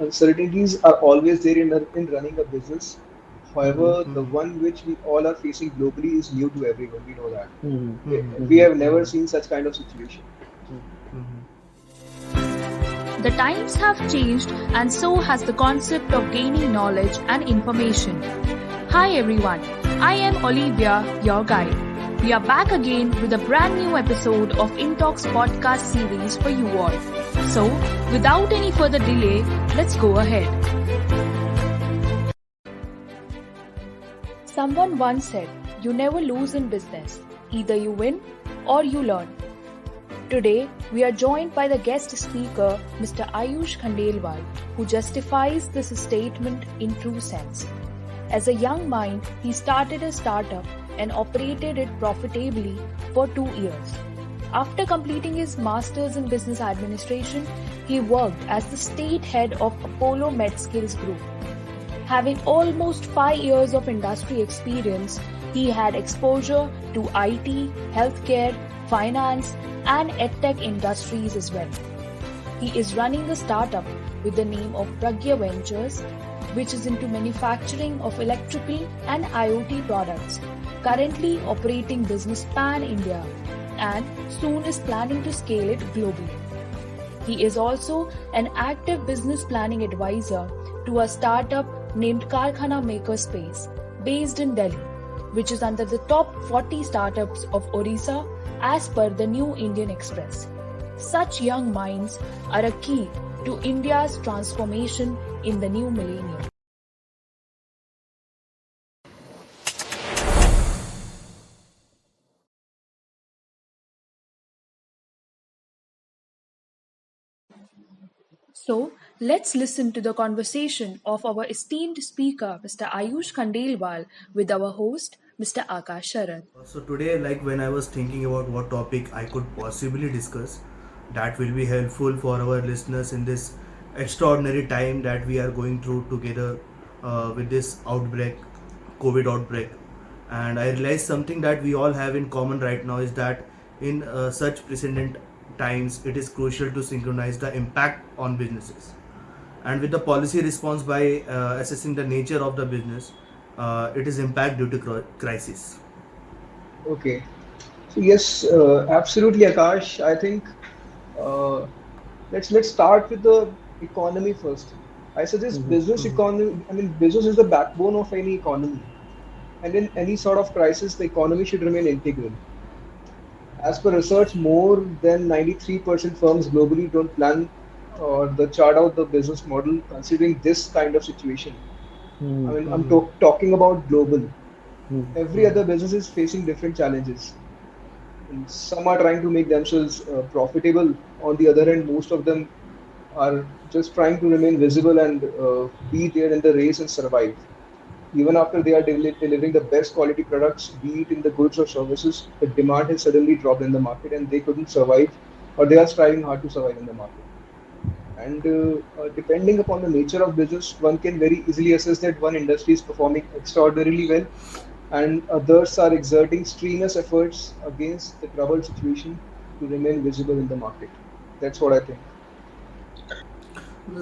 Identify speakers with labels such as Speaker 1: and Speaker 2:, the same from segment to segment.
Speaker 1: uncertainties are always there in running a business.
Speaker 2: Mhm,
Speaker 1: However, the
Speaker 2: mhm,
Speaker 1: one which we all are facing globally is new to everyone. We know that.
Speaker 3: Mhm.
Speaker 2: mhm,
Speaker 1: We
Speaker 3: Mhm.
Speaker 1: have never
Speaker 2: mhm,
Speaker 1: seen such kind of situation.
Speaker 2: mhm.
Speaker 4: The times have changed, and so has the concept of gaining knowledge and information. Hi everyone, I am Olivia, your guide. We are back again with a brand new episode of Intalks podcast series for you all. So, without any further delay, let's go ahead. Someone once said, you never lose in business. Either you win or you learn. Today, we are joined by the guest speaker, Mr. Ayush Khandelwal, who justifies this statement in true sense. As a young mind, he started a startup and operated it profitably for 2 years. After completing his master's in business administration, he worked as the state head of Apollo MedSkills Group. Having almost 5 years of industry experience, he had exposure to IT, healthcare, finance, and edtech industries as well. He is running a startup with the name of Pragya Ventures, which is into manufacturing of electrical and IoT products, currently operating business pan-India and soon is planning to scale it globally. He is also an active business planning advisor to a startup named Karkhana Makerspace, based in Delhi, which is under the top 40 startups of Orissa as per the New Indian Express. Such young minds are a key to India's transformation in the new millennium. So, let's listen to the conversation of our esteemed speaker, Mr. Ayush Khandelwal, with our host, Mr. Akash Sharad.
Speaker 2: So today, like when I was thinking about what topic I could possibly discuss that will be helpful for our listeners in this extraordinary time that we are going through together with this outbreak, COVID outbreak. And I realized something that we all have in common right now is that in such precedent times, it is crucial to synchronize the impact on businesses and with the policy response by assessing the nature of the business, it is impact due to crisis.
Speaker 1: Okay. So yes, absolutely, Akash. I think uh, let's start with the economy first. I suggest
Speaker 3: Mhm.
Speaker 1: business
Speaker 2: Mhm.
Speaker 1: economy. I mean, business is the backbone of any economy, and in any sort of crisis, the economy should remain integral. As per research, more than 93% firms globally don't plan or the chart out the business model considering this kind of situation. I
Speaker 3: Mhm.
Speaker 1: mean, I'm
Speaker 2: Mhm.
Speaker 1: talking about global.
Speaker 3: Mhm.
Speaker 1: Every
Speaker 2: Mhm.
Speaker 1: other business is facing different challenges. And some are trying to make themselves profitable. On the other hand, most of them are just trying to remain visible and be there in the race and survive. Even after they are delivering the best quality products, be it in the goods or services, the demand has suddenly dropped in the market and they couldn't survive, or they are striving hard to survive in the market. And depending upon the nature of business, one can very easily assess that one industry is performing extraordinarily well and others are exerting strenuous efforts against the troubled situation to remain visible in the market. That's what I think.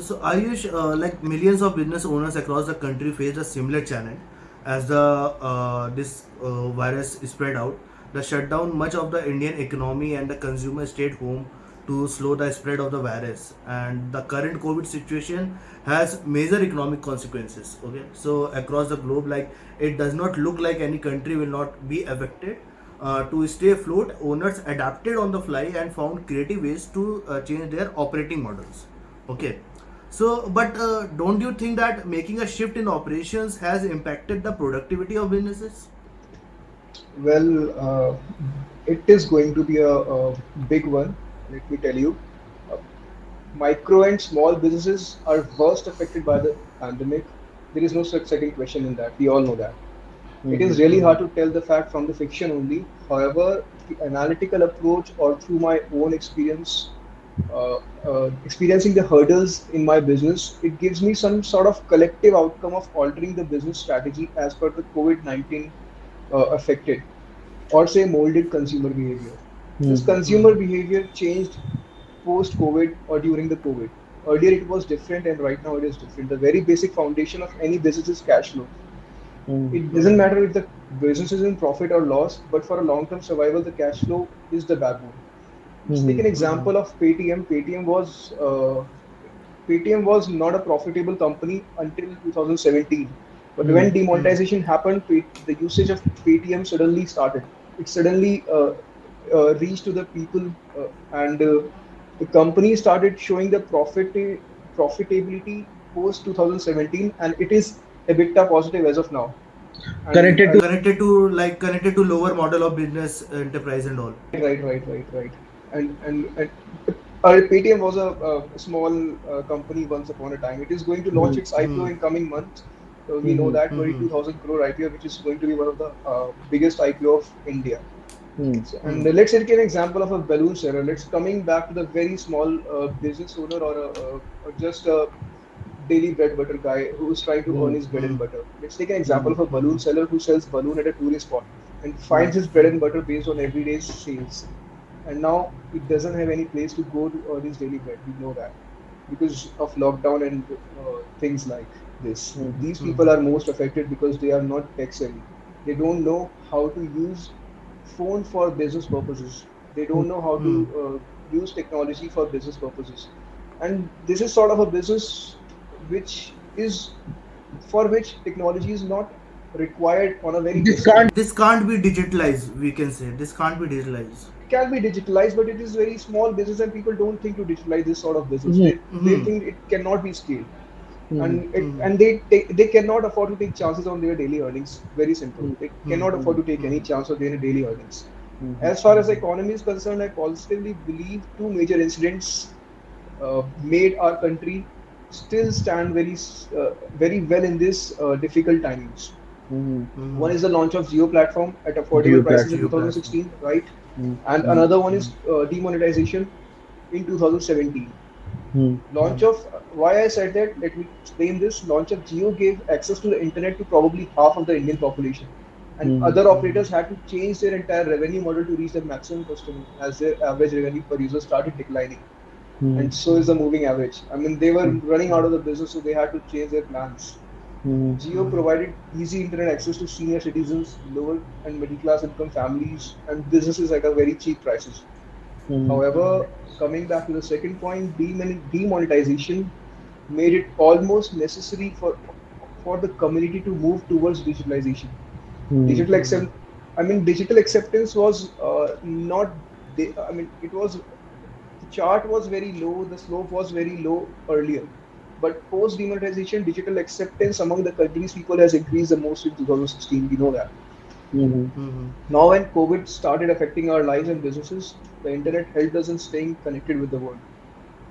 Speaker 2: So Ayush, like millions of business owners across the country face a similar challenge as the this virus spread out. The shutdown much of the Indian economy and the consumer stayed home to slow the spread of the virus. And the current COVID situation has major economic consequences. Okay, so across the globe, like it does not look like any country will not be affected. To stay afloat, owners adapted on the fly and found creative ways to change their operating models. Okay, so, but don't you think that making a shift in operations has impacted the productivity of businesses?
Speaker 1: Well, it is going to be a big one, let me tell you. Uh, Micro and small businesses are worst affected by the pandemic. There is no such second question in that. We all know that. It is
Speaker 3: Mhm.
Speaker 1: really
Speaker 2: Mm-hmm.
Speaker 1: hard to tell the fact from the fiction only. However, the analytical approach or through my own experience, experiencing the hurdles in my business, it gives me some sort of collective outcome of altering the business strategy as per the COVID-19 affected or say molded consumer behavior. This
Speaker 3: Mhm.
Speaker 1: consumer behavior changed post COVID or during the COVID. Earlier it was different, and right now it is different. The very basic foundation of any business is cash flow.
Speaker 3: Mm-hmm.
Speaker 1: It doesn't matter if the business is in profit or loss, but for a long-term survival, the cash flow is the backbone. Let's take an
Speaker 3: Mm-hmm.
Speaker 1: example of Paytm. Paytm was not a profitable company until 2017. But when demonetization happened, the usage of Paytm suddenly started. It suddenly reached to the people, and the company started showing the profitability post 2017, and it is EBITDA positive as of now. And
Speaker 3: Connected to.
Speaker 2: Connected to lower model of business enterprise and all.
Speaker 1: right. And Paytm was a small company once upon a time. It is going to launch its IPO
Speaker 2: Hmm.
Speaker 1: in coming months. We know
Speaker 3: Mm-hmm.
Speaker 1: that
Speaker 2: Hmm.
Speaker 1: 22,000 crore IPO, which is going to be one of the biggest IPO of India.
Speaker 3: Mm-hmm.
Speaker 1: So, and
Speaker 2: Hmm.
Speaker 1: let's take an example of a balloon seller. Let's coming back to the very small business owner, or just a daily bread butter guy who is trying to earn his bread and
Speaker 2: Hmm.
Speaker 1: butter. Let's take an example
Speaker 3: Mm-hmm.
Speaker 1: of a balloon
Speaker 2: Hmm.
Speaker 1: seller who sells balloon at a tourist spot and
Speaker 3: Mm-hmm.
Speaker 1: finds his bread and butter based on everyday sales. And now he doesn't have any place to go to earn his daily bread. We know that because of lockdown and things like this. These people are most affected because they are not tech savvy. They don't know how to use phone for business purposes. They don't know how to
Speaker 2: Hmm.
Speaker 1: use technology for business purposes. And this is sort of a business which is for which technology is not required on a very
Speaker 3: This
Speaker 1: basic
Speaker 3: can't.
Speaker 1: level.
Speaker 2: This can't be digitalized. We can say this can't be digitalized.
Speaker 1: It can be digitalized, but it is very small business, and people don't think to digitalize this sort of business.
Speaker 3: Mm-hmm.
Speaker 1: They
Speaker 2: Hmm.
Speaker 1: think it cannot be scaled,
Speaker 3: Mm-hmm.
Speaker 2: Hmm.
Speaker 1: and they cannot afford to take chances on their daily earnings. Very simple. They
Speaker 2: Hmm.
Speaker 1: cannot afford to take
Speaker 2: Hmm.
Speaker 1: any chance on their daily earnings.
Speaker 3: Mm-hmm.
Speaker 1: As far as the economy is concerned, I positively believe two major incidents made our country still stand very well in this difficult times.
Speaker 3: Mm-hmm.
Speaker 1: One
Speaker 2: Hmm.
Speaker 1: is the launch of Geo platform at affordable
Speaker 3: Geo
Speaker 1: prices in
Speaker 2: Geo
Speaker 3: platform.
Speaker 1: 2016,
Speaker 2: platform.
Speaker 1: right? And
Speaker 3: Mm-hmm.
Speaker 1: another one
Speaker 2: Hmm.
Speaker 1: is demonetization in 2017.
Speaker 3: Mm-hmm.
Speaker 1: Launch
Speaker 2: Hmm.
Speaker 1: of Why I said that, let me explain this. Launch of Geo gave access to the internet to probably half of the Indian population, and
Speaker 3: Mm-hmm.
Speaker 1: other
Speaker 2: Hmm.
Speaker 1: operators had to change their entire revenue model to reach their maximum customer as their average revenue per user started declining,
Speaker 3: Mm-hmm.
Speaker 1: and so is the moving average. I mean, they were running out
Speaker 2: Hmm.
Speaker 1: of the business, so they had to change their plans.
Speaker 3: Mm-hmm.
Speaker 1: Geo
Speaker 2: Hmm.
Speaker 1: provided easy internet access to senior citizens, lower and middle class income families, and businesses at a very cheap prices.
Speaker 3: Mm-hmm.
Speaker 1: However, coming back to the second point, demonetization made it almost necessary for the community to move towards digitalization.
Speaker 3: Mm-hmm.
Speaker 1: Digital accept, Digital acceptance was not. I mean, it was the chart was very low, the slope was very low earlier. But post demonetization, digital acceptance among the country's people has increased the most in 2016. We know that.
Speaker 3: Mm-hmm.
Speaker 2: Hmm.
Speaker 1: Now, when COVID started affecting our lives and businesses, the internet helped us in staying connected with the world.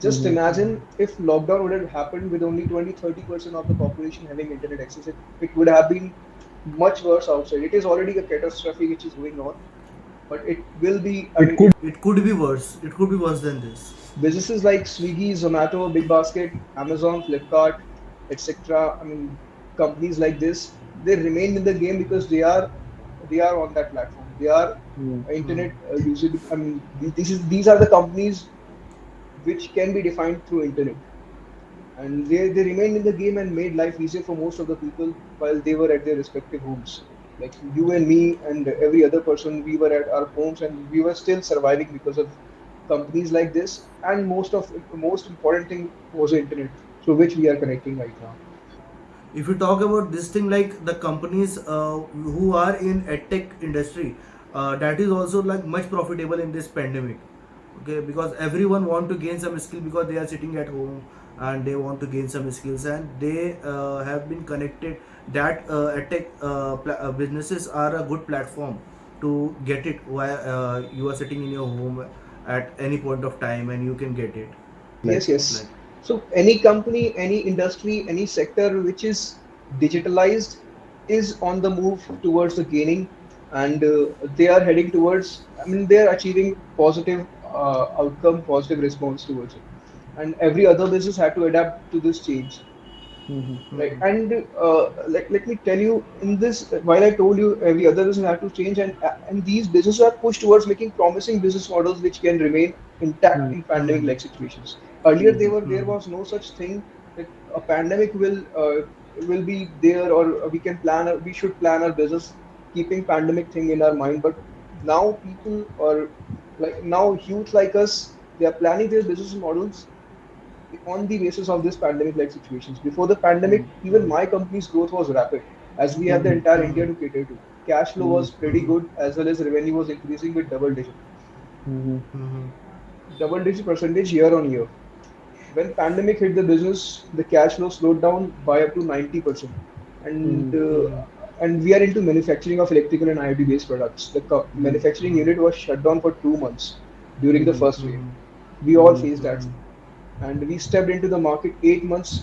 Speaker 1: Just
Speaker 3: Mm-hmm.
Speaker 1: imagine if lockdown would have happened with only 20-30% of the population having internet access, it would have been much worse outside. It is already a catastrophe which is going on, but it will be,
Speaker 3: It could.
Speaker 2: It could be worse. It could be worse than this.
Speaker 1: businesses like Swiggy, Zomato, Big Basket, Amazon, Flipkart, etc. Companies like this, they remain in the game because they are on that platform. They are
Speaker 3: Mm-hmm.
Speaker 2: Hmm.
Speaker 1: internet usable. These are the companies which can be defined through internet, and they remained in the game and made life easier for most of the people while they were at their respective homes. Like you and me and every other person, we were at our homes and we were still surviving because of companies like this. And most important thing was the internet through which we are connecting right now.
Speaker 2: If you talk about this thing, like the companies who are in edtech industry, that is also like much profitable in this pandemic. Okay, because everyone want to gain some skill because they are sitting at home and they want to gain some skills, and they have been connected. That edtech businesses are a good platform to get it while you are sitting in your home at any point of time, and you can get it.
Speaker 1: Yes,
Speaker 2: Like.
Speaker 1: yes. So any company, any industry, any sector which is digitalized is on the move towards the gaining, and they are heading towards. They are achieving positive outcome, positive response towards it, and every other business had to adapt to this change.
Speaker 3: Mm-hmm.
Speaker 1: Right,
Speaker 2: Hmm.
Speaker 1: and let me tell you, in this, while I told you every other business had to change, and these businesses are pushed towards making promising business models which can remain intact in
Speaker 3: Mm-hmm.
Speaker 1: pandemic-like situations. Earlier, there
Speaker 2: Mhm.
Speaker 1: was no such thing that a pandemic will be there, or we can we should plan our business keeping pandemic thing in our mind. But now people, or like now youth like us, they are planning their business models on the basis of this pandemic like situations. Before the pandemic, even
Speaker 2: Mhm.
Speaker 1: my company's growth was rapid, as we have the
Speaker 3: Mhm.
Speaker 1: entire India
Speaker 2: Mhm.
Speaker 1: to cater to. Cash flow
Speaker 3: Mhm.
Speaker 1: was pretty
Speaker 2: Mhm.
Speaker 1: good, as well as revenue was increasing with
Speaker 3: Mhm.
Speaker 2: Mhm.
Speaker 1: double digit percentage year on year. When pandemic hit the business, the cash flow slowed down by up to 90%. And
Speaker 3: Mhm.
Speaker 1: uh,
Speaker 2: Mhm.
Speaker 1: and we are into manufacturing of electrical and IoT based products. The
Speaker 3: Mhm.
Speaker 1: manufacturing unit was shut down for 2 months during the
Speaker 3: Mhm.
Speaker 1: first wave.
Speaker 2: Mhm.
Speaker 1: We all
Speaker 3: Mhm.
Speaker 1: faced that,
Speaker 2: Mhm.
Speaker 1: and we stepped into the market 8 months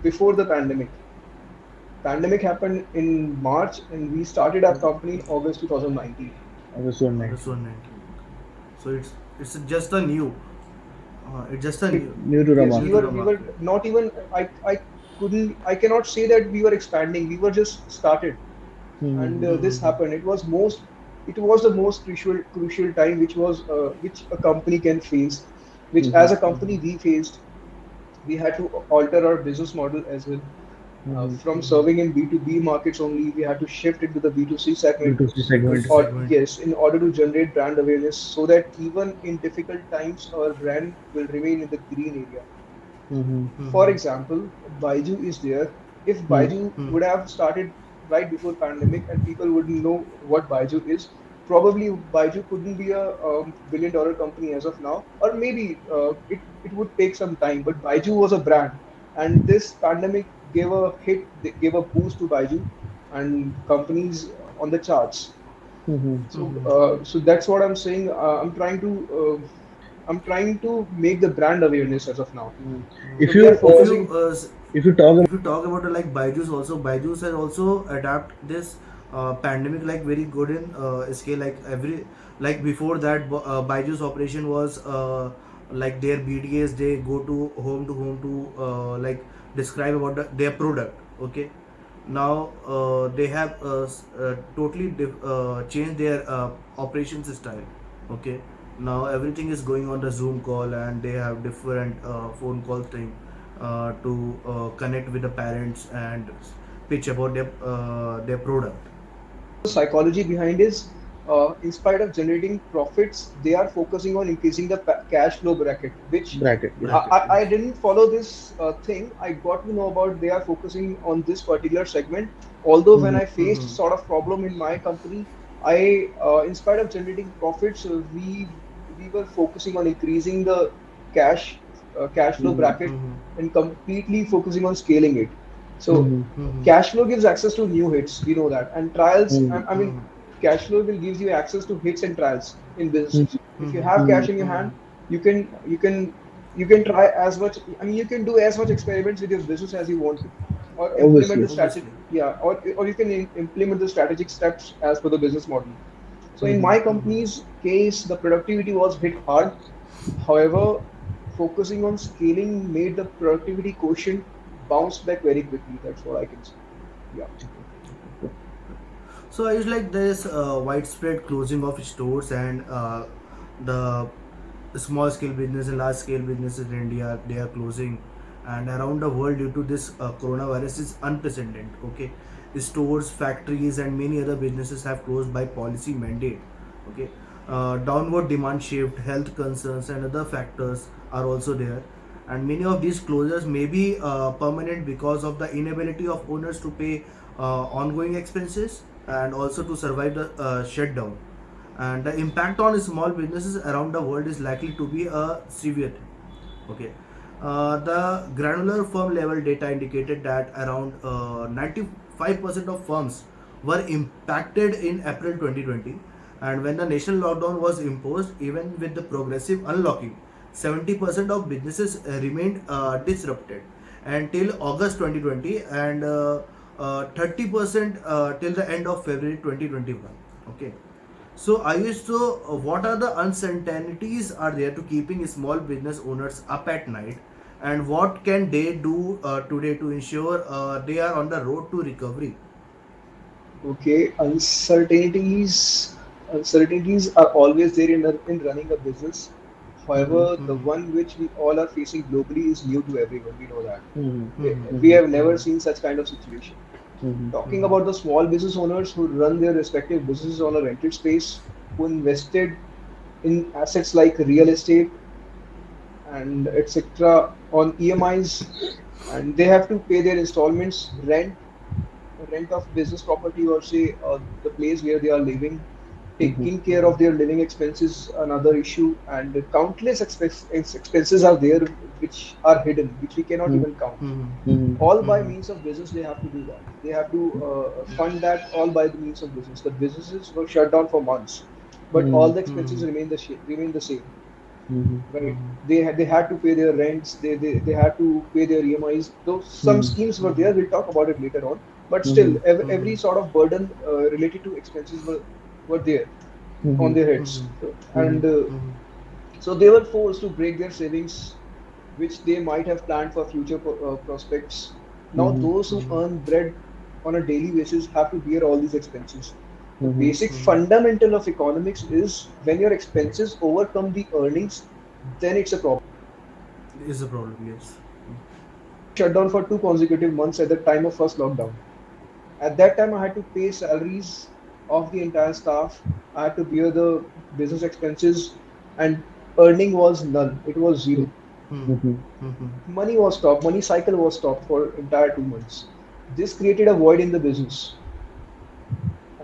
Speaker 1: before the pandemic. Pandemic happened in March, and we started our company in August 2019.
Speaker 3: August 190.
Speaker 2: August 119. So it's just a new. It's just a
Speaker 1: It,
Speaker 3: New to the
Speaker 1: yes,
Speaker 2: new
Speaker 1: we
Speaker 2: to
Speaker 3: market.
Speaker 1: were
Speaker 2: the
Speaker 1: we were
Speaker 2: market.
Speaker 1: not even I cannot say that we were expanding. We were just started, and
Speaker 3: Mhm.
Speaker 1: this
Speaker 2: Mhm.
Speaker 1: happened. It was the most crucial time, which a company can face, which as
Speaker 3: Mhm.
Speaker 1: a company
Speaker 2: Mhm.
Speaker 1: we faced. We had to alter our business model as well.
Speaker 3: Mhm.
Speaker 1: From
Speaker 2: Mhm.
Speaker 1: serving in B2B markets only, we had to shift into the B2C segment.
Speaker 3: B2C
Speaker 2: B2C
Speaker 3: segment.
Speaker 1: Or
Speaker 2: segment.
Speaker 1: yes, in order to generate brand awareness, so that even in difficult times, our brand will remain in the green area.
Speaker 3: Mhm.
Speaker 1: For
Speaker 2: Mhm.
Speaker 1: example, Baiju is there. If
Speaker 3: Mhm.
Speaker 1: Baiju
Speaker 2: Mhm.
Speaker 1: would have started right before pandemic and people wouldn't know what Baiju is, probably Baiju couldn't be a billion-dollar company as of now, or maybe it would take some time. But Baiju was a brand, and this pandemic gave a boost to Baiju and companies on the charts.
Speaker 3: Mhm.
Speaker 2: Mhm.
Speaker 1: So that's what I'm saying. I'm trying to make the brand awareness as of now.
Speaker 3: Mhm.
Speaker 1: So
Speaker 3: If
Speaker 1: we are
Speaker 3: you
Speaker 1: focusing.
Speaker 3: if you talk
Speaker 2: if you talk about like Byju's also, Byju's has also adapt this pandemic like very good in scale. Like every like before that, Byju's operation was like their BDS. They go to home to like describe about their product. Okay, now they have totally changed their operations style. Okay, now everything is going on the Zoom call, and they have different phone call thing to connect with the parents and pitch about their product.
Speaker 1: Psychology behind is, in spite of generating profits, they are focusing on increasing the cash flow bracket, which
Speaker 3: bracket, yeah.
Speaker 2: Bracket,
Speaker 1: I
Speaker 2: yes.
Speaker 1: didn't follow this thing. I got to know about they are focusing on this particular segment. Although when
Speaker 3: Mhm.
Speaker 1: I faced
Speaker 2: Mm-hmm.
Speaker 1: sort of problem in my company, in spite of generating profits, we were focusing on increasing the cash cash flow
Speaker 3: Mhm.
Speaker 1: bracket
Speaker 2: Mm-hmm.
Speaker 1: and completely focusing on scaling it. So
Speaker 3: Mhm.
Speaker 2: Mm-hmm.
Speaker 1: cash flow gives access to new hits. We know that, and trials.
Speaker 3: Mhm.
Speaker 1: I mean,
Speaker 2: Mm-hmm.
Speaker 1: cash flow will gives you access to hits and trials in
Speaker 3: Mhm.
Speaker 1: businesses. If you
Speaker 2: Mm-hmm.
Speaker 1: have cash
Speaker 3: Mhm.
Speaker 1: in your hand,
Speaker 2: Mm-hmm.
Speaker 1: you can try as much. I mean, you can do as much experiments with your business as you want to, or implement
Speaker 3: Obviously.
Speaker 1: the strategy.
Speaker 2: Obviously.
Speaker 1: Yeah, or you can implement the strategic steps as per the business model. So in
Speaker 3: Mhm.
Speaker 1: my
Speaker 2: Mm-hmm.
Speaker 1: company's case, the productivity was hit hard. However, focusing on scaling made the productivity quotient bounce back very quickly. That's what I can say. Yeah.
Speaker 2: So I like this widespread closing of stores and the small scale business and large scale businesses in India, they are closing, and around the world due to this coronavirus is unprecedented. Okay, stores, factories, and many other businesses have closed by policy mandate. Okay, downward demand shift, health concerns, and other factors are also there. And many of these closures may be permanent because of the inability of owners to pay ongoing expenses and also to survive the shutdown. And the impact on small businesses around the world is likely to be a severe thing. Okay. The granular firm level data indicated that around 95% of firms were impacted in April 2020, and when the national lockdown was imposed, even with the progressive unlocking, 70% of businesses remained disrupted until August 2020, and 30% till the end of February 2021. Okay. So I used to, what are the uncertainties are there to keeping small business owners up at night, and what can they do today to ensure they are on the road to recovery?
Speaker 1: Okay. Uncertainties are always there in running a business. However, the
Speaker 2: mm,
Speaker 1: one which we all are facing globally is new to everyone. We know that.
Speaker 3: Mm-hmm.
Speaker 1: We
Speaker 3: Mm-hmm.
Speaker 1: have never seen such kind of situation.
Speaker 3: Mm-hmm.
Speaker 1: Talking about the small business owners who run their respective businesses on a rented space, who invested in assets like real estate and etc. on EMIs, and they have to pay their installments, rent of business property, or say the place where they are living. Taking care of their living expenses another issue, and countless expenses are there which are hidden, which we cannot even count.
Speaker 3: Mm-hmm.
Speaker 1: All by means of business, they have to do that. They have to fund that all by the means of business. The businesses were shut down for months, but all the expenses remain the same, right? They had to pay their rents. They had to pay their EMIs. Though some schemes were there, we'll talk about it later on. But still, every sort of burden related to expenses were there on their heads. And so they were forced to break their savings, which they might have planned for future prospects. Now, those who earn bread on a daily basis have to bear all these expenses. The basic fundamental of economics is when your expenses overcome the earnings, then it's a problem.
Speaker 2: Is a problem, yes.
Speaker 1: Shut down for 2 consecutive months at the time of first lockdown. At that time, I had to pay salaries of the entire staff. I had to bear the business expenses, and earning was null. It was zero. Money was stopped. Money cycle was stopped for entire 2 months. This created a void in the business.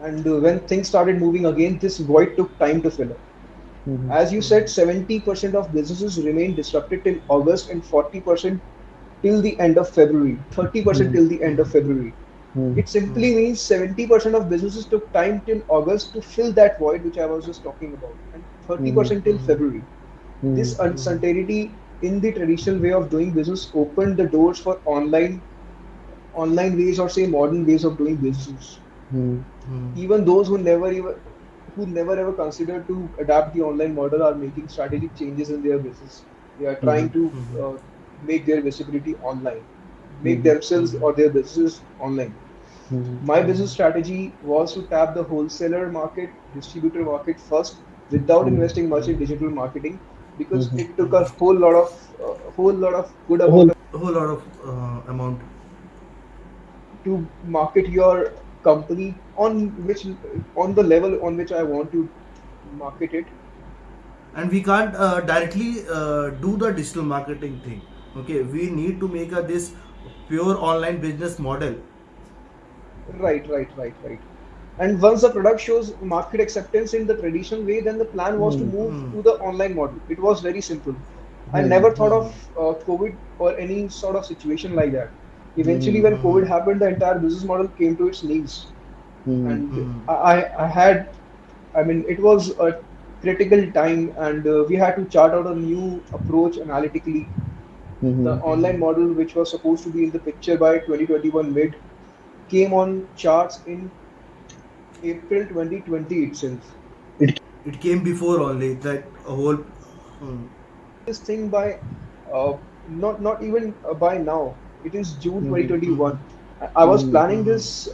Speaker 1: And when things started moving again, this void took time to fill up. As you said, 70% of businesses remained disrupted till August and 40% till the end of February, 30% till the end of February. It simply means 70% of businesses took time till August to fill that void which I was just talking about, and 30% till February. This uncertainty in the traditional way of doing business opened the doors for online ways, or say modern ways of doing business. Even those who never ever considered to adapt the online model are making strategic changes in their business. They are trying to make their visibility online, make themselves or their businesses online. My business strategy was to tap the wholesaler market, distributor market first, without investing much in digital marketing, because it took a whole lot of good amount of
Speaker 2: A whole lot of amount.
Speaker 1: to market your company on the level on which I want to market it.
Speaker 2: And we can't directly do the digital marketing thing. Okay, we need to make this pure online business model.
Speaker 1: Right. And once the product shows market acceptance in the traditional way, then the plan was to move to the online model. It was very simple. I never thought of COVID or any sort of situation like that. Eventually, when COVID happened, the entire business model came to its knees. And I had, I mean, it was a critical time, and we had to chart out a new approach analytically. The online model, which was supposed to be in the picture by 2021 mid, came on charts in April 2020 itself.
Speaker 2: It came before only that a whole.
Speaker 1: This thing by uh, not even by now. It is June 2021. I was planning this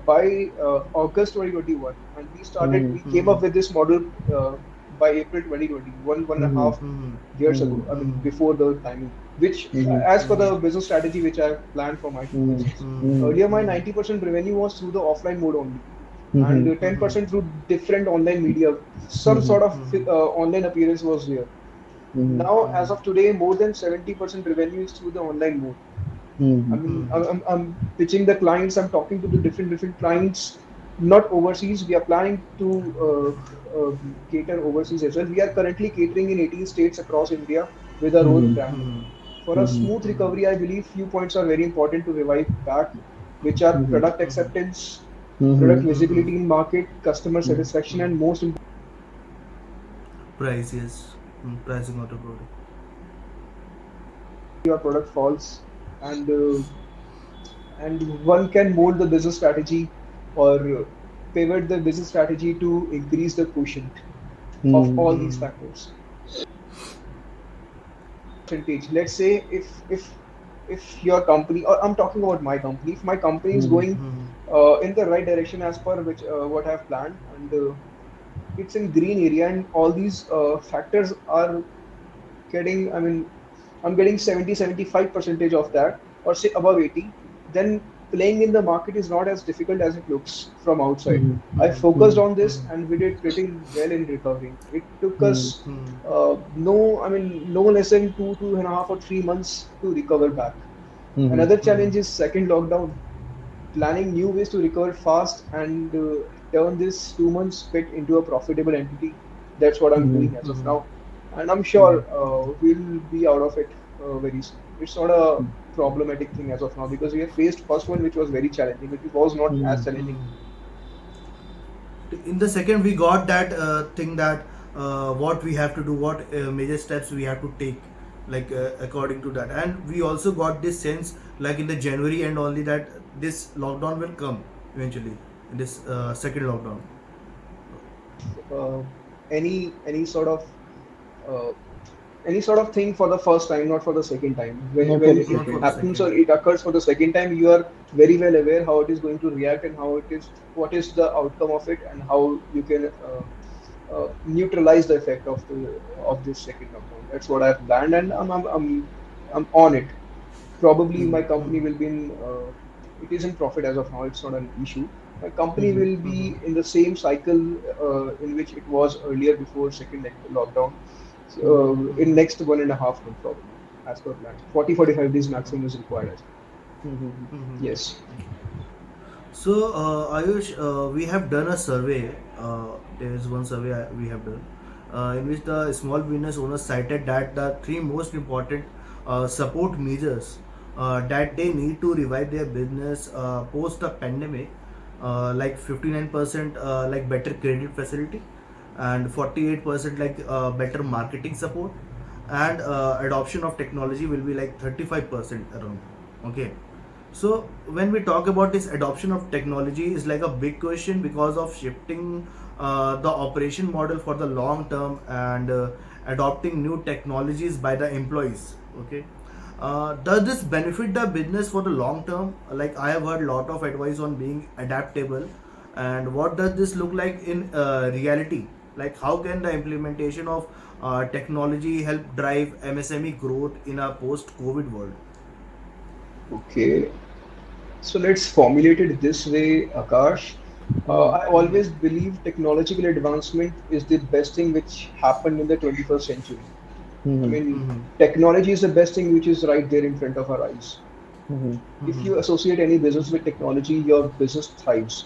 Speaker 1: by August 2021, and we came up with this model by April 2020, one and a half years ago. I mean, before the timing, which as for the business strategy which I planned for my business. Earlier, my 90% revenue was through the offline mode only, and 10% through different online media. Some sort of online appearance was there. Now, as of today, more than 70% revenue is through the online mode. I mean, I'm pitching the clients. I'm talking to the different clients, not overseas. We are planning to cater overseas as well. We are currently catering in 18 states across India with our own brand. For a smooth recovery, I believe few points are very important to revive back, which are product acceptance, product visibility in market, customer satisfaction, and most important,
Speaker 2: Price, yes. Pricing of the product.
Speaker 1: your product falls, and one can mold the business strategy or pivot the business strategy to increase the quotient of all these factors. Percentage. Let's say if your company, or I'm talking about my company, if my company is going in the right direction as per which what I've planned, and it's in green area, and all these factors are getting, I mean, I'm getting 70, 75 percentage of that, or say above 80, then playing in the market is not as difficult as it looks from outside.
Speaker 3: Mhm.
Speaker 1: I
Speaker 2: Hmm.
Speaker 1: focused
Speaker 3: Mhm.
Speaker 1: on this
Speaker 2: Hmm.
Speaker 1: and we did pretty well in recovering. It took
Speaker 3: Mhm.
Speaker 1: us
Speaker 2: Hmm.
Speaker 1: no less than 2.5 or 3 months to recover back.
Speaker 3: Mhm.
Speaker 1: Another
Speaker 2: Hmm.
Speaker 1: challenge is second lockdown, planning new ways to recover fast and turn this 2 months bit into a profitable entity. That's what I'm
Speaker 3: Mhm.
Speaker 1: doing as of
Speaker 2: Hmm.
Speaker 1: now, and I'm sure
Speaker 3: Mhm.
Speaker 1: we'll be out of it very soon. It's not a problematic thing as of now because we have faced first one, which was very challenging. It was not as
Speaker 3: Mhm.
Speaker 1: challenging.
Speaker 2: Hmm. In the second, we got that thing that what we have to do, what major steps we have to take, like according to that, and we also got this sense, like in the January and only, that this lockdown will come eventually in this second lockdown.
Speaker 1: Uh, any sort of uh, any sort of thing for the first time, not for the second time. When,
Speaker 3: Not for
Speaker 1: when
Speaker 3: the
Speaker 1: it
Speaker 2: Not for
Speaker 3: second.
Speaker 2: the
Speaker 1: happens
Speaker 2: second.
Speaker 1: or it occurs for the second time, you are very well aware how it is going to react and how it is, what is the outcome of it, and how you can neutralize the effect of this second lockdown. That's what I've planned, and I'm on it. Probably my company will be in. It is in profit as of now. It's not an issue. My company
Speaker 3: Mhm.
Speaker 1: will be in the same cycle in which it was earlier before second lockdown.
Speaker 3: Mhm.
Speaker 1: So, in next 1.5 months probably, as per plan. 40-45 days maximum is required as well.
Speaker 3: Mhm.
Speaker 1: Yes.
Speaker 2: So, Ayush, we have done a survey. There is one survey we have done, in which the small business owners cited that the three most important support measures that they need to revive their business post the pandemic, like 59% like better credit facility, and 48% like better marketing support, and adoption of technology will be like 35% around. Okay. So when we talk about this adoption of technology is like a big question because of shifting the operation model for the long term, and adopting new technologies by the employees. Okay. Does this benefit the business for the long term? Like, I have heard a lot of advice on being adaptable, and what does this look like in reality? Like, how can the implementation of technology help drive MSME growth in a post-COVID world?
Speaker 1: Okay. So let's formulate it this way, Akash.
Speaker 3: Mhm.
Speaker 1: I always believe technological advancement is the best thing which happened in the 21st century. I
Speaker 3: Mhm.
Speaker 1: mean,
Speaker 2: Mm-hmm.
Speaker 1: technology is the best thing which is right there in front of our eyes.
Speaker 3: Mhm.
Speaker 1: If
Speaker 2: Mm-hmm.
Speaker 1: you associate any business with technology, your business thrives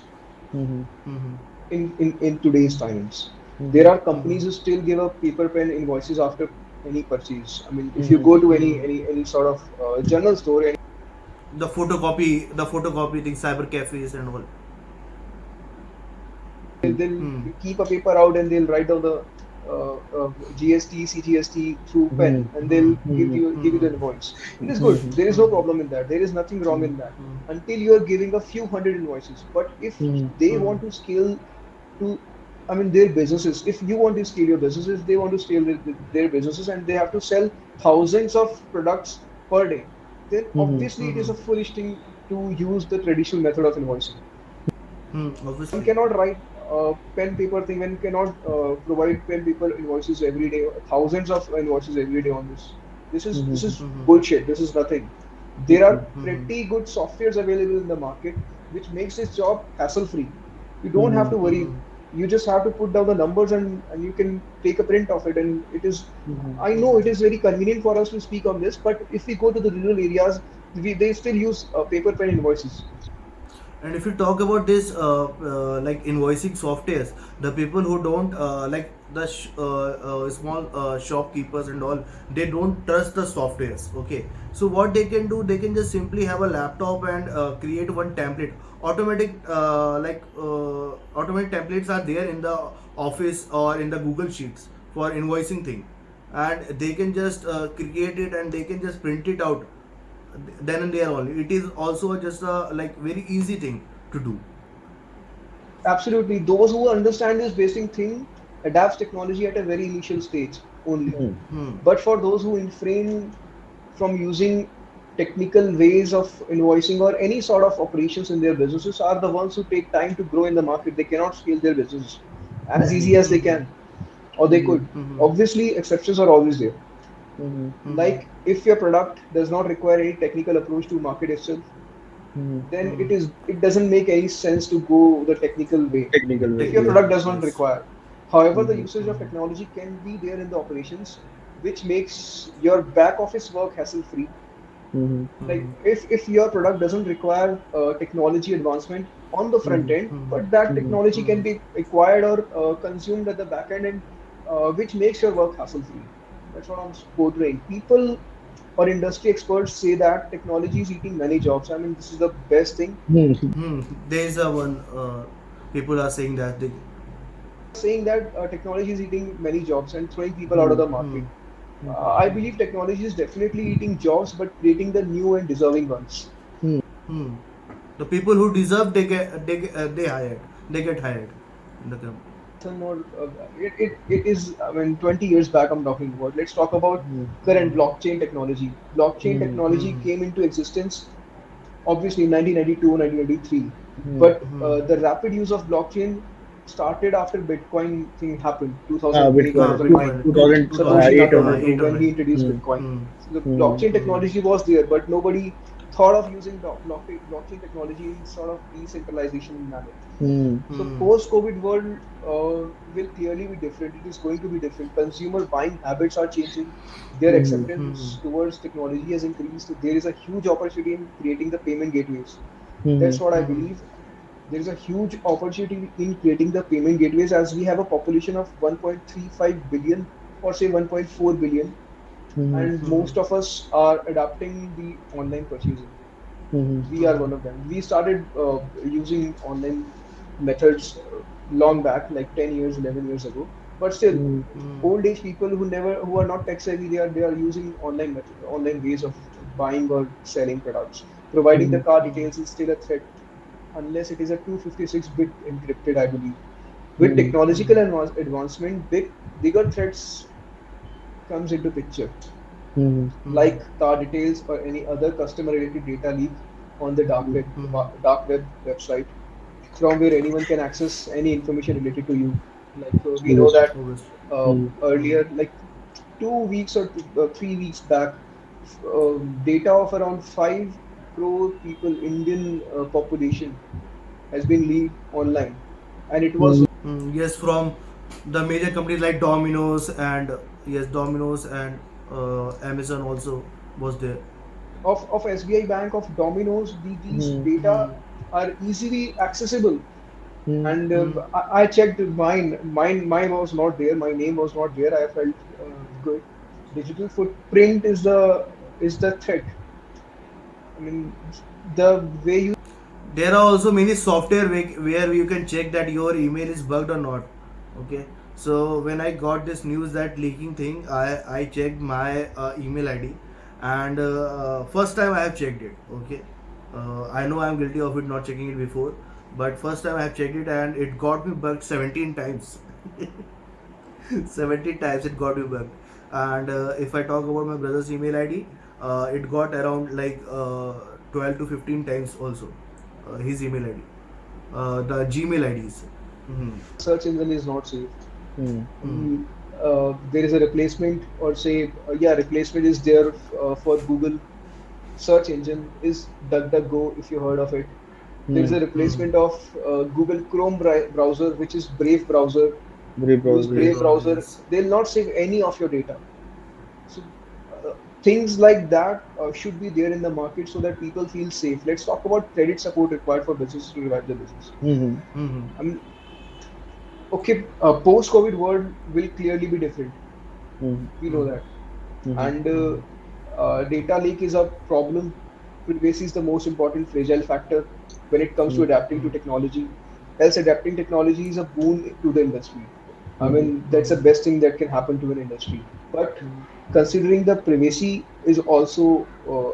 Speaker 3: Mhm.
Speaker 2: Mm-hmm.
Speaker 1: in today's times. There
Speaker 3: Mhm.
Speaker 1: are
Speaker 2: Mm-hmm.
Speaker 1: companies who still give a paper pen invoices after any purchase. I mean, if you
Speaker 3: Mhm.
Speaker 1: go to
Speaker 2: Mm-hmm.
Speaker 1: any sort of general store,
Speaker 2: The photocopy thing, cyber cafes and all.
Speaker 1: they'll
Speaker 2: Hmm.
Speaker 1: keep a paper out and they'll write down the GST, CGST through pen,
Speaker 3: Mhm.
Speaker 1: and
Speaker 2: Hmm.
Speaker 1: they'll
Speaker 3: Mhm.
Speaker 1: give you
Speaker 2: Hmm.
Speaker 1: the invoice. It is good.
Speaker 3: Mhm.
Speaker 1: There is no
Speaker 2: Hmm.
Speaker 1: problem in that. There is nothing wrong
Speaker 3: Mhm.
Speaker 1: in that
Speaker 2: Hmm.
Speaker 1: until you are giving a few hundred invoices. But if
Speaker 3: Mhm.
Speaker 1: they
Speaker 2: Hmm.
Speaker 1: want to scale to, I mean, their businesses. If you want to scale your businesses, they want to scale their businesses, and they have to sell thousands of products per day. Then
Speaker 3: Mhm.
Speaker 1: obviously it is
Speaker 2: Hmm.
Speaker 1: a foolish thing to use the traditional method of invoicing.
Speaker 2: Hmm.
Speaker 1: One
Speaker 2: Obviously.
Speaker 1: cannot write pen paper thing. One cannot provide pen paper invoices every day, thousands of invoices every day on this. This
Speaker 3: Mhm.
Speaker 1: is
Speaker 2: Hmm.
Speaker 1: bullshit. This is nothing. There are
Speaker 3: Mhm.
Speaker 2: Hmm.
Speaker 1: pretty good softwares available in the market which makes this job hassle free. You don't have to
Speaker 3: Mhm.
Speaker 1: worry.
Speaker 2: Hmm.
Speaker 1: You just have to put down the numbers and you can take a print of it. And it is,
Speaker 3: Mhm.
Speaker 1: I know it is very convenient for us to speak on this, but if we go to the rural areas, they still use paper pen invoices.
Speaker 2: And if you talk about this, like invoicing softwares, the people who don't like the small shopkeepers and all, they don't trust the softwares. Okay, so what they can do, they can just simply have a laptop and create one template. Automatic templates are there in the office or in the Google Sheets for invoicing thing, and they can just create it and they can just print it out then and there only. It is also just a like very easy thing to do.
Speaker 1: Absolutely. Those who understand this basic thing adapts technology at a very initial stage only.
Speaker 3: Mhm.
Speaker 2: Hmm.
Speaker 1: But for those who refrain from using technical ways of invoicing or any sort of operations in their businesses are the ones who take time to grow in the market. They cannot scale their businesses as
Speaker 3: Mhm.
Speaker 1: easy as they
Speaker 2: Hmm.
Speaker 1: can, or they
Speaker 3: Mhm.
Speaker 1: could.
Speaker 2: Hmm.
Speaker 1: Obviously, exceptions are always there.
Speaker 3: Mm-hmm.
Speaker 1: Like if your product does not require any technical approach to market itself,
Speaker 3: Mm-hmm.
Speaker 1: then it doesn't make any sense to go the technical way.
Speaker 3: Technical
Speaker 1: If
Speaker 3: way,
Speaker 1: your
Speaker 3: yeah.
Speaker 1: product does not
Speaker 2: Yes.
Speaker 1: require. However, the
Speaker 3: Mm-hmm.
Speaker 1: usage of technology can be there in the operations, which makes your back office work hassle free.
Speaker 3: Mm-hmm.
Speaker 1: Like if your product doesn't require technology advancement on the front
Speaker 3: Mm-hmm.
Speaker 1: end, but that
Speaker 3: Mm-hmm.
Speaker 1: technology can be acquired or consumed at the back end, and which makes your work hassle free. That's what I'm portraying. People or industry experts say that technology is eating many jobs. I mean, this is the best thing.
Speaker 2: There is a one. People are saying that they.
Speaker 1: Saying that technology is eating many jobs and throwing people out of
Speaker 3: Mm-hmm.
Speaker 1: the
Speaker 2: Hmm.
Speaker 1: market. I believe technology is definitely eating jobs, but creating the new and deserving ones.
Speaker 2: Hmm. The people who deserve, they hired. They get hired in the company.
Speaker 1: Some more, it is, I mean, 20 years back I'm talking about. Let's talk about
Speaker 3: Mm-hmm.
Speaker 1: current blockchain technology. Blockchain
Speaker 3: Mm-hmm.
Speaker 1: technology
Speaker 2: Hmm.
Speaker 1: came into existence obviously in 1992, 1993,
Speaker 3: Mm-hmm.
Speaker 1: but the rapid use of blockchain started after Bitcoin thing happened,
Speaker 3: Bitcoin,
Speaker 1: 2008,
Speaker 2: Ah,
Speaker 1: 2009.
Speaker 2: Bitcoin.
Speaker 1: Satoshi
Speaker 3: 2008 or 9.
Speaker 1: Nakamoto,
Speaker 2: 8 or
Speaker 1: when he
Speaker 2: 9.
Speaker 1: introduced
Speaker 3: Hmm.
Speaker 1: Bitcoin.
Speaker 2: Hmm.
Speaker 1: So the
Speaker 3: Hmm.
Speaker 1: blockchain
Speaker 2: Hmm.
Speaker 1: technology was there, but nobody thought of using blockchain technology in sort of decentralization manner.
Speaker 3: Hmm.
Speaker 1: So
Speaker 2: Hmm.
Speaker 1: post-COVID world will clearly be different. It is going to be different. Consumer buying habits are changing. Their
Speaker 3: Hmm.
Speaker 2: Hmm.
Speaker 1: acceptance towards technology has increased. There is a huge opportunity in creating the payment gateways.
Speaker 3: Hmm.
Speaker 1: That's what I
Speaker 2: Hmm.
Speaker 1: believe. There is a huge opportunity in creating the payment gateways, as we have a population of 1.35 billion or say 1.4 billion,
Speaker 3: Hmm.
Speaker 1: and
Speaker 2: Hmm.
Speaker 1: most of us are adapting the online purchasing.
Speaker 3: Hmm.
Speaker 1: We are one of them. We started using online methods long back, like 10 years, 11 years ago. But still,
Speaker 3: Hmm.
Speaker 2: Hmm.
Speaker 1: old age people who are not tech savvy, they are using online ways of buying or selling products. Providing the
Speaker 3: Hmm.
Speaker 1: card details is still a threat unless it is a 256-bit encrypted, I believe. With
Speaker 3: Hmm.
Speaker 1: technological advancement, bigger threats comes into picture,
Speaker 3: Hmm.
Speaker 2: Hmm.
Speaker 1: like car details or any other customer related data leak on the
Speaker 2: Hmm.
Speaker 1: dark web website, from where anyone can access any information related to you. Like we know
Speaker 3: Obviously.
Speaker 1: that
Speaker 2: Obviously.
Speaker 3: Hmm.
Speaker 1: earlier, like 2 weeks or 3 weeks back, data of around 5 crore people, Indian population, has been leaked online, and it was
Speaker 3: Hmm.
Speaker 2: Yes, from the major companies like Domino's and yes, Domino's and Amazon also was there.
Speaker 1: of SBI Bank, of Domino's. These
Speaker 3: Hmm.
Speaker 1: data
Speaker 2: Hmm.
Speaker 1: are easily accessible,
Speaker 3: Hmm.
Speaker 1: and
Speaker 2: Hmm.
Speaker 1: I checked mine. Mine was not there. My name was not there. I felt good. Digital footprint is the threat. I mean, the way you
Speaker 2: There are also many software where you can check that your email is bugged or not. Okay. So when I got this news that leaking thing, I checked my email ID, and first time I have checked it. Okay. I know I am guilty of it not checking it before, but first time I have checked it and it got me bugged 17 times. 17 times it got me bugged. And if I talk about my brother's email ID, it got around like 12 to 15 times also, his email ID, the Gmail IDs. Hmm.
Speaker 1: search engine is not safe.
Speaker 3: Hmm.
Speaker 1: I
Speaker 2: Hmm.
Speaker 1: mean, there is a replacement, or say, yeah, replacement is there for Google search engine is DuckDuckGo, if you heard of it. There is
Speaker 3: Hmm.
Speaker 1: a
Speaker 2: Hmm.
Speaker 1: replacement of Google Chrome browser, which is Brave browser.
Speaker 3: Brave
Speaker 1: Use
Speaker 3: browser,
Speaker 2: Brave
Speaker 1: Brave
Speaker 3: yes.
Speaker 2: browser,
Speaker 1: browser.
Speaker 2: yes.
Speaker 1: They'll not save any of your data. So things like that should be there in the market so that people feel safe. Let's talk about credit support required for businesses to revive the business.
Speaker 3: Hmm.
Speaker 2: Hmm.
Speaker 1: I mean, okay, post-COVID world will clearly be different.
Speaker 3: Hmm.
Speaker 1: We know
Speaker 2: Hmm.
Speaker 1: that.
Speaker 3: Hmm.
Speaker 1: And
Speaker 2: Hmm.
Speaker 1: data leak is a problem. Privacy is the most important fragile factor when it comes to
Speaker 3: Hmm.
Speaker 1: adapting to
Speaker 2: Hmm.
Speaker 1: technology. Else, adapting technology is a boon to the industry. I
Speaker 3: Hmm.
Speaker 1: mean, that's the
Speaker 2: Hmm.
Speaker 1: best thing that can happen to an industry. But
Speaker 2: Hmm.
Speaker 1: considering the privacy is also,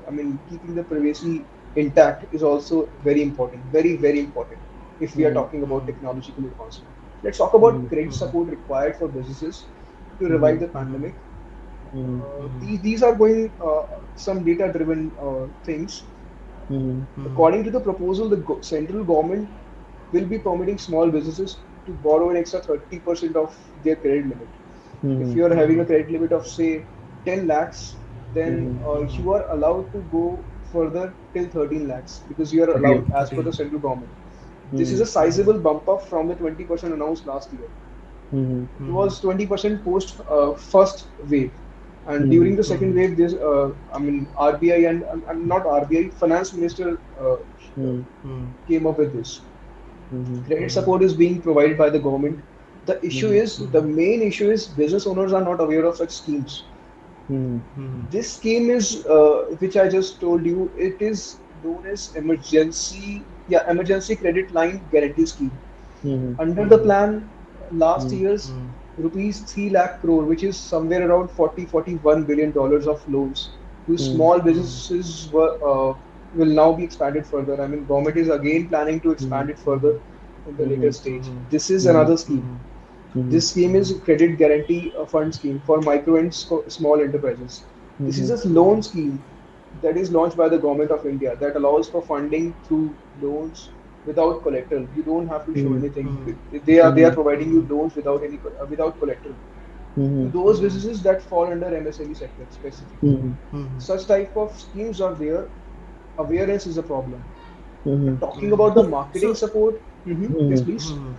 Speaker 1: I mean, keeping the privacy intact is also very important, very, very important if we are
Speaker 3: Hmm.
Speaker 1: talking about
Speaker 2: Hmm.
Speaker 1: technological advancement. Let's talk about
Speaker 3: Hmm.
Speaker 1: credit
Speaker 2: Hmm.
Speaker 1: support required for businesses to revive
Speaker 3: Hmm.
Speaker 1: the
Speaker 2: Hmm.
Speaker 1: pandemic.
Speaker 3: Hmm.
Speaker 1: These are going some data driven things.
Speaker 3: Hmm.
Speaker 2: Hmm.
Speaker 1: According to the proposal, the central government will be permitting small businesses to borrow an extra 30% of their credit limit. If
Speaker 3: Hmm.
Speaker 1: you are having
Speaker 2: Hmm.
Speaker 1: a credit limit of say 10 lakhs, then
Speaker 3: Mm-hmm.
Speaker 1: you are allowed to go further till 13 lakhs because you are
Speaker 3: Okay.
Speaker 1: allowed as per
Speaker 2: 13.
Speaker 1: the central government. This is
Speaker 3: Mm-hmm.
Speaker 1: a sizable bump up from the 20% announced last year.
Speaker 3: Mm-hmm.
Speaker 1: It
Speaker 2: Mm-hmm.
Speaker 1: was 20% post first wave, and
Speaker 3: Mm-hmm.
Speaker 1: during the second
Speaker 2: Mm-hmm.
Speaker 1: wave, this I mean RBI and not RBI, finance minister came up with this.
Speaker 3: Mm-hmm.
Speaker 1: Credit support is being provided by the government.
Speaker 3: Mm-hmm.
Speaker 1: The main issue is business owners are not aware of such schemes.
Speaker 3: Mm-hmm.
Speaker 1: This scheme is, which I just told you, it is known as emergency credit line guarantee scheme.
Speaker 3: Mm-hmm.
Speaker 1: Under the plan, last
Speaker 3: Mm-hmm.
Speaker 1: year's rupees 3 lakh crore, which is somewhere around 41 billion dollars of loans to small businesses will now be expanded further. I mean, government is again planning to expand it further in the later
Speaker 3: Mm-hmm.
Speaker 1: stage. This is
Speaker 3: Mm-hmm.
Speaker 1: another scheme.
Speaker 3: Mm-hmm.
Speaker 1: This scheme is a credit guarantee fund scheme for micro and small enterprises. This is
Speaker 3: Mm-hmm.
Speaker 1: a loan scheme that is launched by the government of India that allows for funding through loans without collateral. You don't have to show anything. They are providing you loans without without collateral to
Speaker 3: Mm-hmm.
Speaker 1: those businesses that fall under MSME sector specifically.
Speaker 3: Mm-hmm.
Speaker 1: Such type of schemes are there. Awareness is a problem.
Speaker 3: Mm-hmm.
Speaker 1: Talking about the marketing
Speaker 2: So,
Speaker 1: support, yes,
Speaker 3: Mm-hmm.
Speaker 1: please.
Speaker 2: mhm.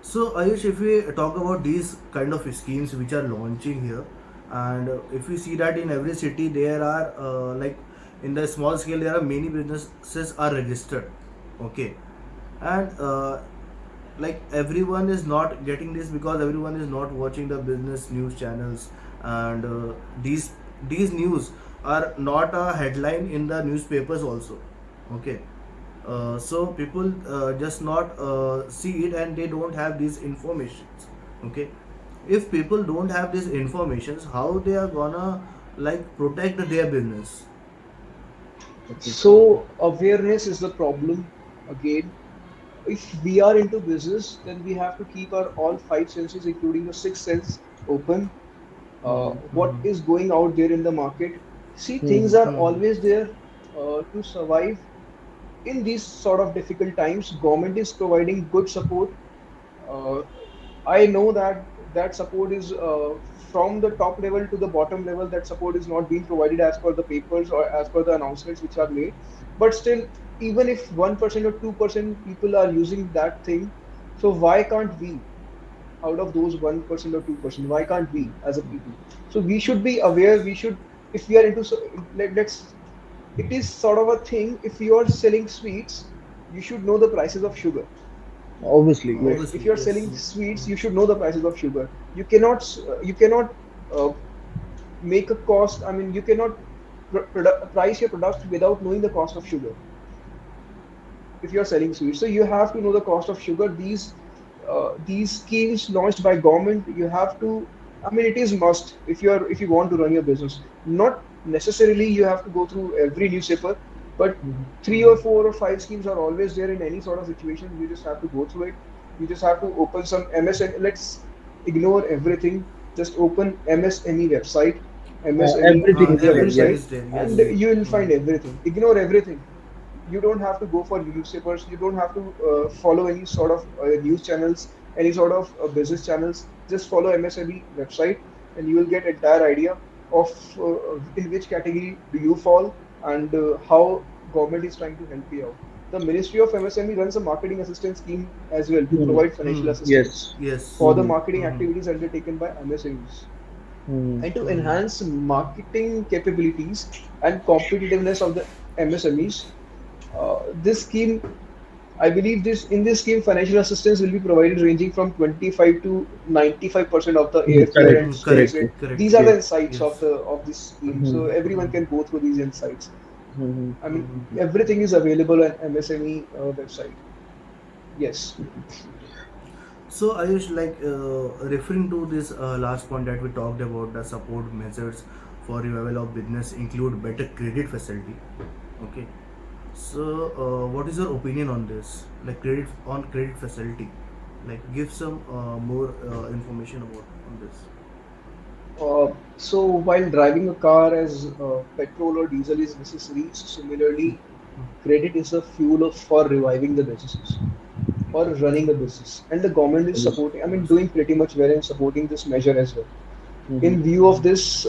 Speaker 2: So Ayush, if we talk about these kind of schemes which are launching here, and if we see that in every city there are like in the small scale there are many businesses are registered, okay, and like everyone is not getting this because everyone is not watching the business news channels, and these news are not a headline in the newspapers also, okay. So people just not see it and they don't have these informations, okay. If people don't have these informations, how they are gonna like protect their business?
Speaker 3: Okay.
Speaker 1: So awareness is the problem again. If we are into business, then we have to keep our all five senses, including the sixth sense, open.
Speaker 3: Mm-hmm.
Speaker 1: What is going out there in the market? See, things
Speaker 3: Mm-hmm.
Speaker 1: are always there to survive in these sort of difficult times. Government is providing good support. Uh, I know that that support is from the top level to the bottom level. That support is not being provided as per the papers or as per the announcements which are made. But still, even if 1% or 2% people are using that thing, so why can't we? Out of those 1% or 2%, why can't we as a people? So we should be aware. We should, if we are into, let's. It is sort of a thing. If you are selling sweets, you should know the prices of sugar,
Speaker 3: Obviously,
Speaker 1: right?
Speaker 3: yes.
Speaker 1: If
Speaker 2: Obviously,
Speaker 1: you're
Speaker 2: yes.
Speaker 1: selling sweets, you should know the prices of sugar. You cannot uh, make a cost. I mean, you cannot price your product without knowing the cost of sugar if you're selling sweets. So you have to know the cost of sugar. These schemes launched by government, you have to. I mean, it is must if you want to run your business. Not necessarily you have to go through every newspaper, but
Speaker 3: Mm-hmm.
Speaker 1: three or four or five schemes are always there in any sort of situation. You just have to go through it. You just have to open some MSN. Let's ignore everything. Just open MSME website, MSME
Speaker 3: Everything is
Speaker 1: India
Speaker 3: there.
Speaker 2: Everything
Speaker 3: Yes.
Speaker 1: website,
Speaker 2: is there,
Speaker 1: and
Speaker 2: yes.
Speaker 3: Mm-hmm.
Speaker 1: you will
Speaker 2: Hmm.
Speaker 1: find everything. Ignore everything. You don't have to go for newspapers. You don't have to follow any sort of news channels, any sort of business channels. Just follow MSME website, and you will get entire idea of in which category do you fall and how government is trying to help you out. The Ministry of MSME runs a marketing assistance scheme as well to
Speaker 3: Mm-hmm.
Speaker 1: provide financial
Speaker 2: Hmm.
Speaker 1: assistance
Speaker 3: Yes.
Speaker 2: Yes.
Speaker 1: for the
Speaker 3: Mm-hmm.
Speaker 1: marketing
Speaker 2: Hmm.
Speaker 1: activities undertaken by MSMEs
Speaker 3: Mm-hmm.
Speaker 1: and to
Speaker 2: Hmm.
Speaker 1: enhance marketing capabilities and competitiveness of the MSMEs. This scheme, I believe this scheme, financial assistance will be provided ranging from 25 to 95% of the airfare
Speaker 3: Correct.
Speaker 1: and
Speaker 2: Hmm.
Speaker 1: stays
Speaker 2: Correct.
Speaker 1: rate.
Speaker 3: Yes.
Speaker 2: Correct.
Speaker 1: These are the
Speaker 3: Yes.
Speaker 1: insights of
Speaker 2: Yes.
Speaker 1: this scheme, so
Speaker 3: Mm-hmm.
Speaker 1: everyone
Speaker 2: Hmm.
Speaker 1: can go through these insights.
Speaker 3: Mm-hmm.
Speaker 1: I mean,
Speaker 2: Hmm.
Speaker 1: everything is available on MSME website. Yes.
Speaker 2: So Ayush, like referring to this last point that we talked about, the support measures for revival of business include better credit facility. Okay. So what is your opinion on this? Like credit facility. Like give some more information about on this.
Speaker 1: So while driving a car as petrol or diesel is necessary, similarly, credit is a fuel for reviving the businesses or running a business. And the government is
Speaker 3: Obviously.
Speaker 1: supporting, I mean,
Speaker 2: Obviously.
Speaker 1: doing pretty much well in supporting this measure as well. In view of this,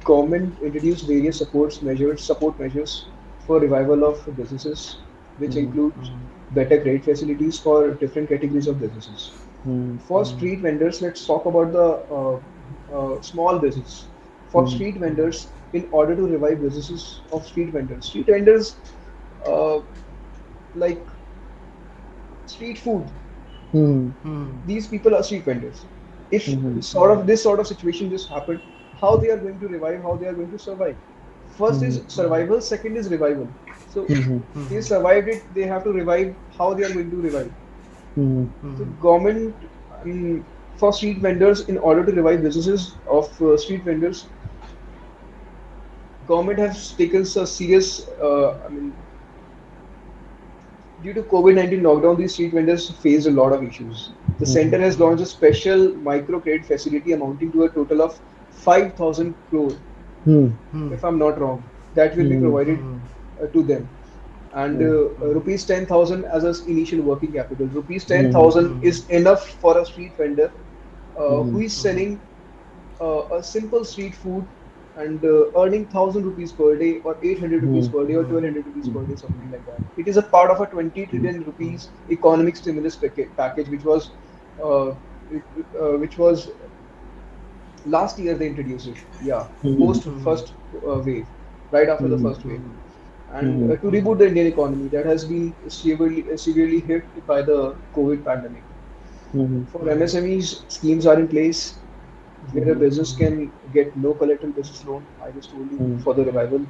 Speaker 1: government introduced various support measures for revival of businesses, which include better credit facilities for different categories of businesses. For street vendors, let's talk about the small business. For street vendors, in order to revive businesses of street vendors uh, like street food, these people are street vendors. If this sort of situation just happened, how they are going to revive, how they are going to survive? First is survival, second is revival. So they survived it, they have to revive. How they are going to revive? So government, I mean, for street vendors, in order to revive businesses of street vendors, government has taken a serious. Due to COVID-19 lockdown, these street vendors faced a lot of issues. The center has launched a special microcredit facility amounting to a total of 5,000 crore, if I'm not wrong, that will be provided to them. And rupees 10,000 as an initial working capital. Rupees 10,000 is enough for a street vendor who is selling a simple street food and earning 1,000 rupees per day or 800 rupees per day or 1,200 rupees per day, something like that. It is a part of a 20 trillion rupees economic stimulus package, which was last year they introduced it. Yeah, post first wave, right after the first wave. And to reboot the Indian economy that has been severely hit by the COVID pandemic. For MSMEs, schemes are in place where a business can get no collateral business loan. I just told you for the revival.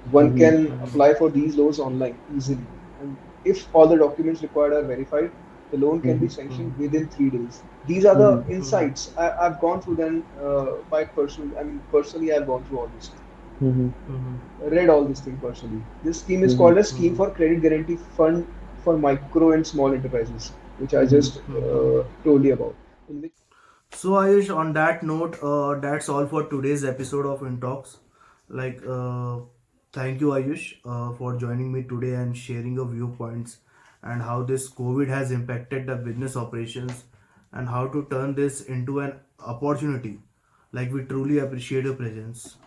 Speaker 1: One can apply for these loans online easily. And if all the documents required are verified, the loan can be sanctioned within 3 days. These are the insights. I've gone through them personally I've gone through all this. Read all this thing personally. This scheme is called a Scheme for Credit Guarantee Fund for Micro and Small Enterprises, which I just told you about.
Speaker 2: So Ayush, on that note, that's all for today's episode of InTalks. Thank you Ayush for joining me today and sharing your viewpoints and how this COVID has impacted the business operations and how to turn this into an opportunity. We truly appreciate your presence.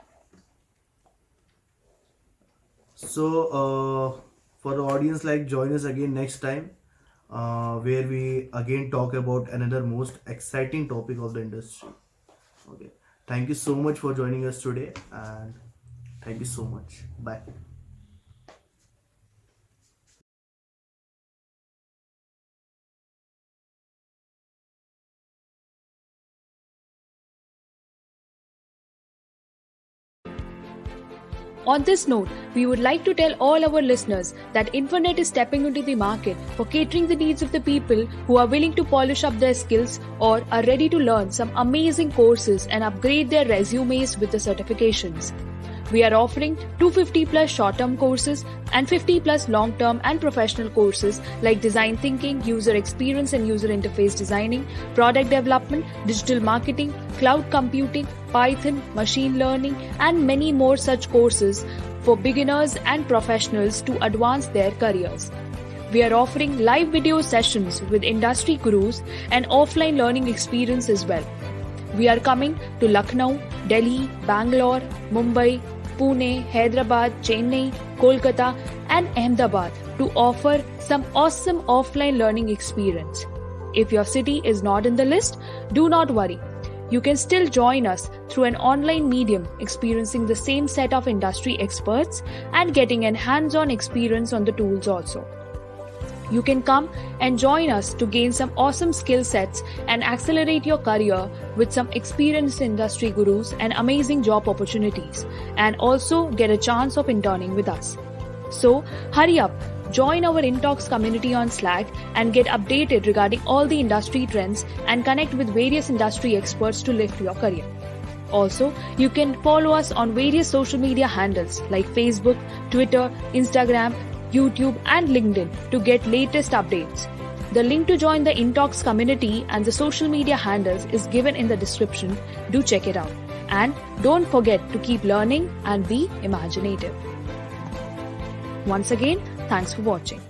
Speaker 2: So for the audience, join us again next time, where we again talk about another most exciting topic of the industry. Okay. Thank you so much for joining us today, and thank you so much. Bye.
Speaker 4: On this note, we would like to tell all our listeners that Infonet is stepping into the market for catering the needs of the people who are willing to polish up their skills or are ready to learn some amazing courses and upgrade their resumes with the certifications. We are offering 250 plus short-term courses and 50 plus long-term and professional courses like design thinking, user experience and user interface designing, product development, digital marketing, cloud computing, Python, machine learning, and many more such courses for beginners and professionals to advance their careers. We are offering live video sessions with industry gurus and offline learning experience as well. We are coming to Lucknow, Delhi, Bangalore, Mumbai, Pune, Hyderabad, Chennai, Kolkata, and Ahmedabad to offer some awesome offline learning experience. If your city is not in the list, do not worry. You can still join us through an online medium, experiencing the same set of industry experts and getting an hands-on experience on the tools also. You can come and join us to gain some awesome skill sets and accelerate your career with some experienced industry gurus and amazing job opportunities, and also get a chance of interning with us. So, hurry up, join our InTalks community on Slack and get updated regarding all the industry trends and connect with various industry experts to lift your career. Also, you can follow us on various social media handles like Facebook, Twitter, Instagram, YouTube and LinkedIn to get latest updates. The link to join the InTalks community and the social media handles is given in the description. Do check it out. And don't forget to keep learning and be imaginative. Once again, thanks for watching.